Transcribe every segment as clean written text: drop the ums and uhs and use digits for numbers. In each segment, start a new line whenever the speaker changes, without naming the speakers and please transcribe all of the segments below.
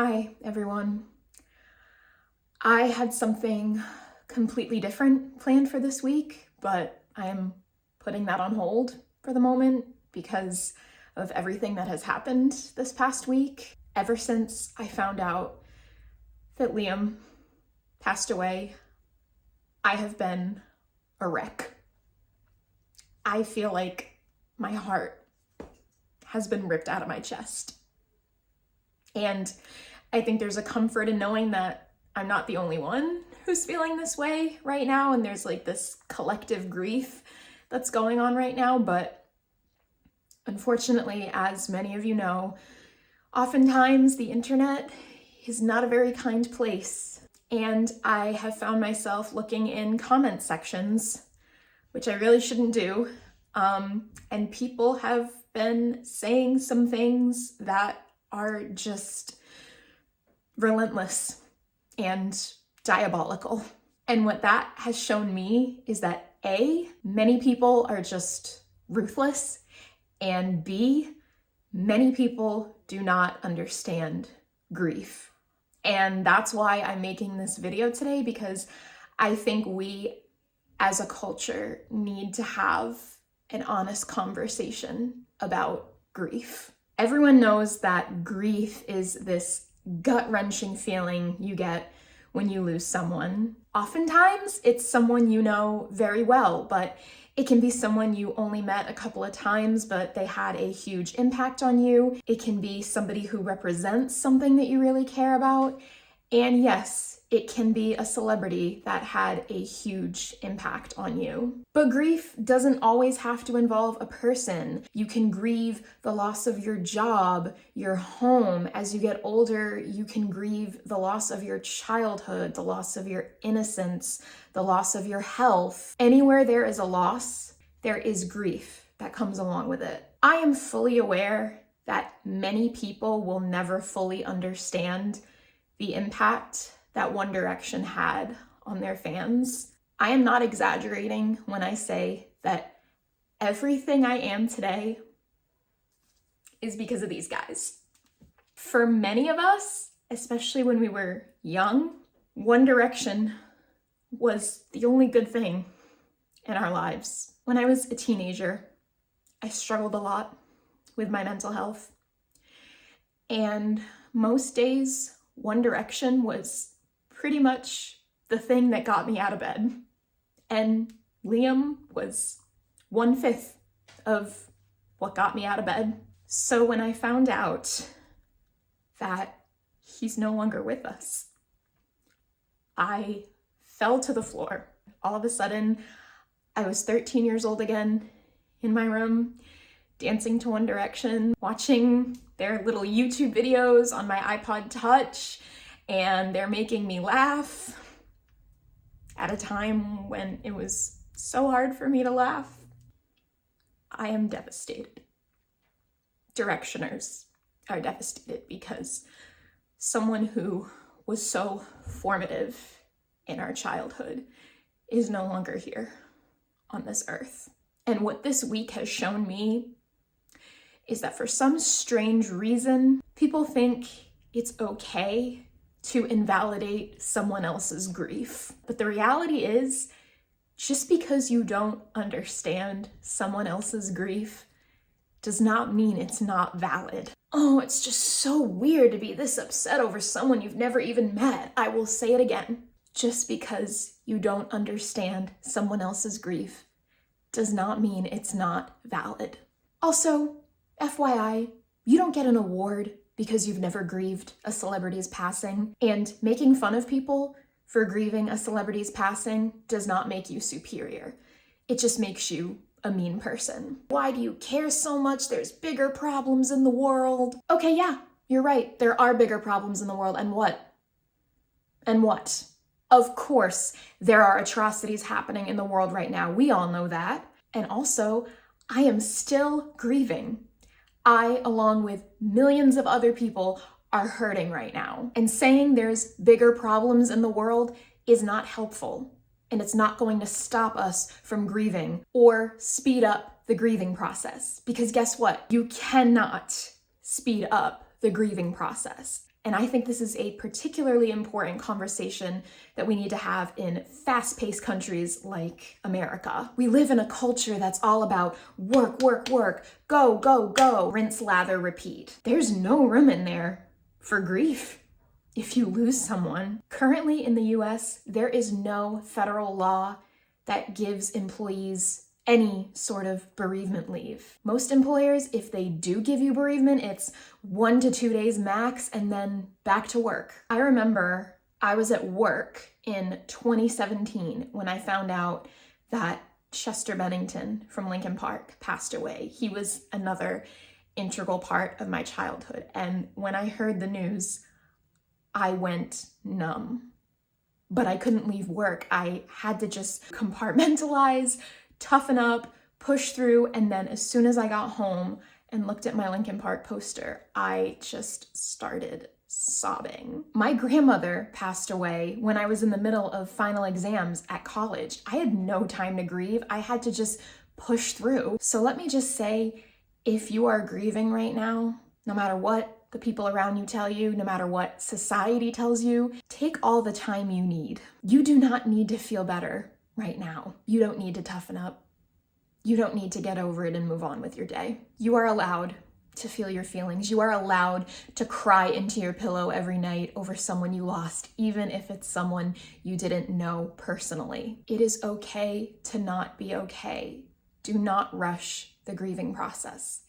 Hi, everyone. I had something completely different planned for this week, but I am putting that on hold for the moment because of everything that has happened this past week. Ever since I found out that Liam passed away, I have been a wreck. I feel like my heart has been ripped out of my chest. And I think there's a comfort in knowing that I'm not the only one who's feeling this way right now, and there's like this collective grief that's going on right now. But unfortunately, as many of you know, oftentimes the internet is not a very kind place. And I have found myself looking in comment sections, which I really shouldn't do. And people have been saying some things that are just relentless and diabolical. And what that has shown me is that A, many people are just ruthless, and B, many people do not understand grief. And that's why I'm making this video today, because I think we as a culture need to have an honest conversation about grief. Everyone knows that grief is this gut-wrenching feeling you get when you lose someone. Oftentimes, it's someone you know very well, but it can be someone you only met a couple of times, but they had a huge impact on you. It can be somebody who represents something that you really care about. And yes, it can be a celebrity that had a huge impact on you. But grief doesn't always have to involve a person. You can grieve the loss of your job, your home. As you get older, you can grieve the loss of your childhood, the loss of your innocence, the loss of your health. Anywhere there is a loss, there is grief that comes along with it. I am fully aware that many people will never fully understand the impact that One Direction had on their fans. I am not exaggerating when I say that everything I am today is because of these guys. For many of us, especially when we were young, One Direction was the only good thing in our lives. When I was a teenager, I struggled a lot with my mental health. And most days, One Direction was pretty much the thing that got me out of bed. And Liam was 1/5 of what got me out of bed. So when I found out that he's no longer with us, I fell to the floor. All of a sudden, I was 13 years old again, in my room, dancing to One Direction, watching their little YouTube videos on my iPod Touch, and they're making me laugh at a time when it was so hard for me to laugh. I am devastated. Directioners are devastated because someone who was so formative in our childhood is no longer here on this earth. And what this week has shown me is that for some strange reason, people think it's okay to invalidate someone else's grief. But the reality is, just because you don't understand someone else's grief does not mean it's not valid. Oh, it's just so weird to be this upset over someone you've never even met. I will say it again. Just because you don't understand someone else's grief does not mean it's not valid. Also, FYI, you don't get an award because you've never grieved a celebrity's passing, and making fun of people for grieving a celebrity's passing does not make you superior. It just makes you a mean person. Why do you care so much? There's bigger problems in the world. Okay, yeah, you're right. There are bigger problems in the world. And what? And what? Of course, there are atrocities happening in the world right now. We all know that. And also, I am still grieving. I, along with millions of other people, are hurting right now. And saying there's bigger problems in the world is not helpful. And it's not going to stop us from grieving or speed up the grieving process. Because guess what? You cannot speed up the grieving process. And I think this is a particularly important conversation that we need to have in fast-paced countries like America. We live in a culture that's all about work, work, work, go, go, go, rinse, lather, repeat. There's no room in there for grief if you lose someone. Currently in the US, there is no federal law that gives employees any sort of bereavement leave. Most employers, if they do give you bereavement, it's 1 to 2 days max and then back to work. I remember I was at work in 2017 when I found out that Chester Bennington from Linkin Park passed away. He was another integral part of my childhood. And when I heard the news, I went numb. But I couldn't leave work. I had to just compartmentalize, toughen up, push through, and then as soon as I got home and looked at my Linkin Park poster, I just started sobbing. My grandmother passed away when I was in the middle of final exams at college. I had no time to grieve. I had to just push through. So let me just say, if you are grieving right now, no matter what the people around you tell you, no matter what society tells you, take all the time you need. You do not need to feel better right now. You don't need to toughen up. You don't need to get over it and move on with your day. You are allowed to feel your feelings. You are allowed to cry into your pillow every night over someone you lost, even if it's someone you didn't know personally. It is okay to not be okay. Do not rush the grieving process.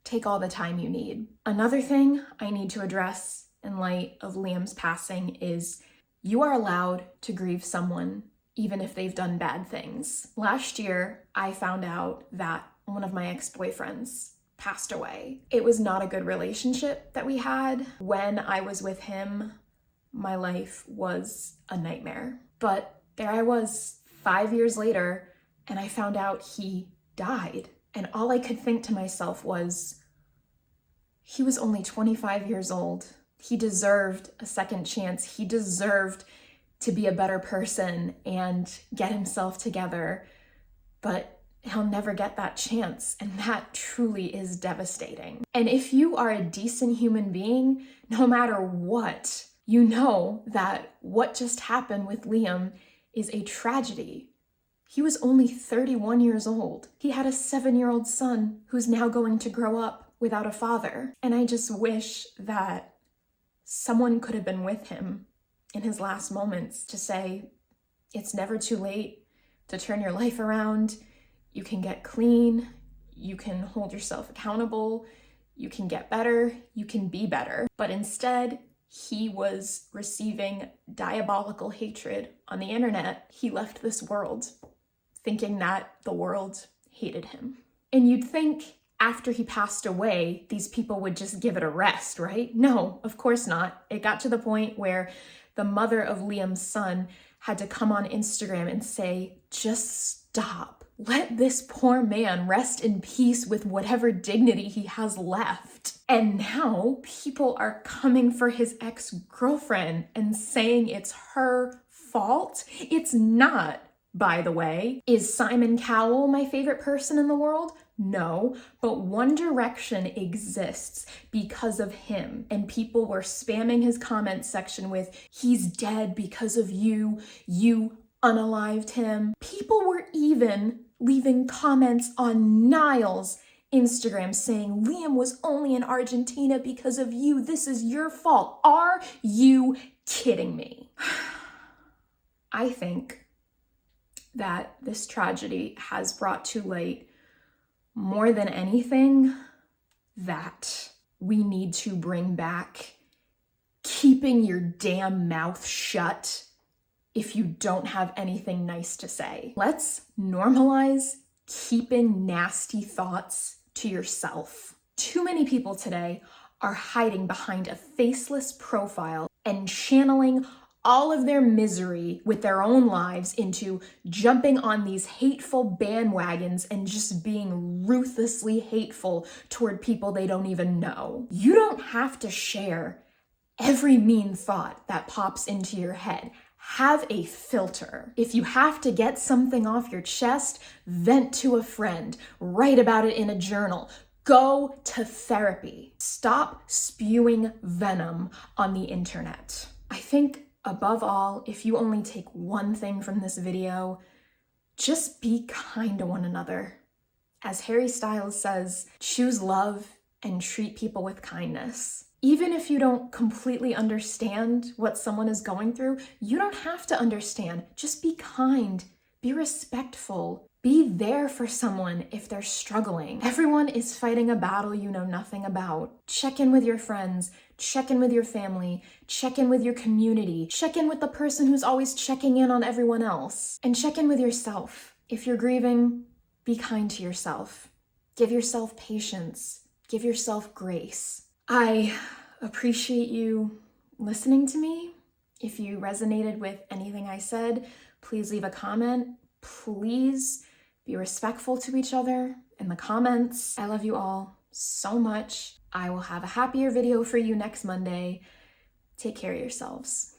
Take all the time you need. Another thing I need to address in light of Liam's passing is you are allowed to grieve someone even if they've done bad things. Last year, I found out that one of my ex-boyfriends passed away. It was not a good relationship that we had. When I was with him, my life was a nightmare. But there I was 5 years later, and I found out he died. And all I could think to myself was, he was only 25 years old. He deserved a second chance. He deserved to be a better person and get himself together, but he'll never get that chance, and that truly is devastating. And if you are a decent human being, no matter what, you know that what just happened with Liam is a tragedy. He was only 31 years old. He had a 7-year-old son who's now going to grow up without a father. And I just wish that someone could have been with him in his last moments to say, it's never too late to turn your life around. You can get clean. You can hold yourself accountable. You can get better. You can be better. But instead, he was receiving diabolical hatred on the internet. He left this world thinking that the world hated him. And you'd think after he passed away, these people would just give it a rest, right? No, of course not. It got to the point where the mother of Liam's son had to come on Instagram and say, just stop. Let this poor man rest in peace with whatever dignity he has left. And now people are coming for his ex-girlfriend and saying it's her fault. It's not, by the way. Is Simon Cowell my favorite person in the world? No, but One Direction exists because of him, and people were spamming his comment section with, he's dead because of you unalived him. People were even leaving comments on Niall's Instagram saying, Liam was only in Argentina because of you. This is your fault. Are you kidding me? I think that this tragedy has brought to light, more than anything, that we need to bring back keeping your damn mouth shut if you don't have anything nice to say. Let's normalize keeping nasty thoughts to yourself. Too many people today are hiding behind a faceless profile and channeling all of their misery with their own lives into jumping on these hateful bandwagons and just being ruthlessly hateful toward people they don't even know. You don't have to share every mean thought that pops into your head. Have a filter. If you have to get something off your chest, vent to a friend, write about it in a journal, Go to therapy. Stop spewing venom on the internet. I think above all, if you only take one thing from this video, just be kind to one another. As Harry Styles says, choose love and treat people with kindness. Even if you don't completely understand what someone is going through, you don't have to understand. Just be kind, be respectful, be there for someone if they're struggling. Everyone is fighting a battle you know nothing about. Check in with your friends, check in with your family, check in with your community, check in with the person who's always checking in on everyone else, and check in with yourself. If you're grieving, be kind to yourself. Give yourself patience. Give yourself grace. I appreciate you listening to me. If you resonated with anything I said, please leave a comment. Please be respectful to each other in the comments. I love you all so much. I will have a happier video for you next Monday. Take care of yourselves.